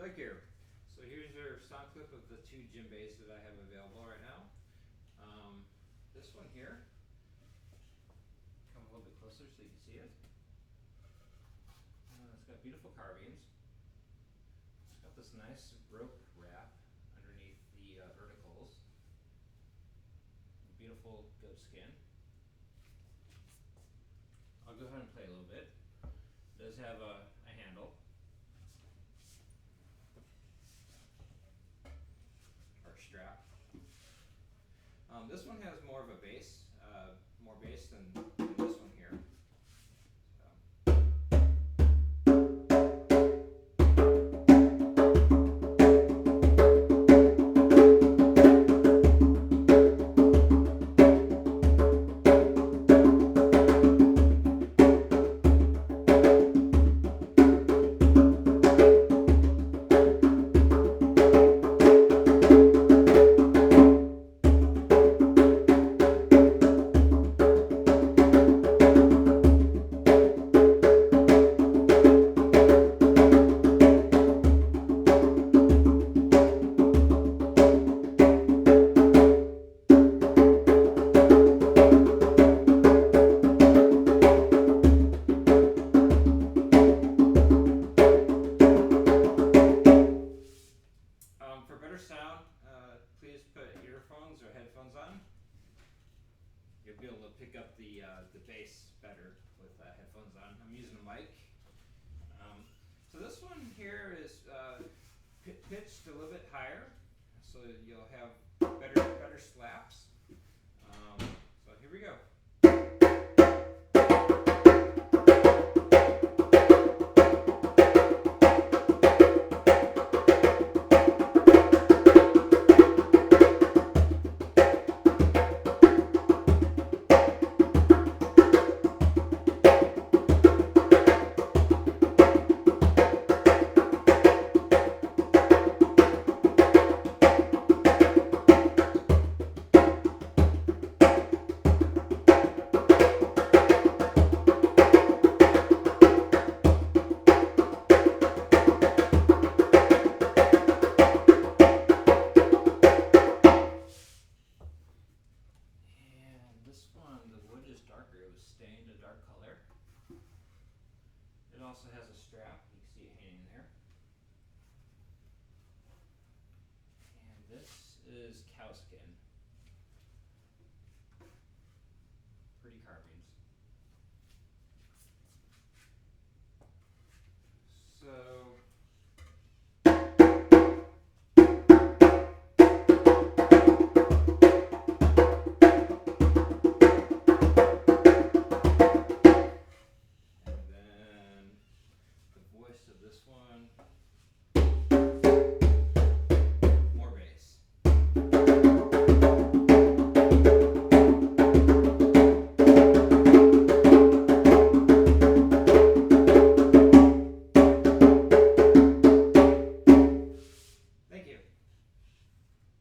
Mike here. So here's your sound clip of the two Djembes that I have available right now. This one here, come a little bit closer so you can see it. It's got beautiful carvings. It's got this nice rope wrap underneath the verticals. Beautiful goat skin. I'll go ahead and play a little bit. It does have a handle. Or strap. This one has more of a bass, more bass than this one here. For better sound, please put earphones or headphones on. You'll be able to pick up the bass better with headphones on. I'm using a mic. So this one here is pitched a little bit higher, so you'll have better slaps. So here we go. This one, the wood is darker. It was stained a dark color. It also has a strap. You can see it hanging there. And this is cow skin.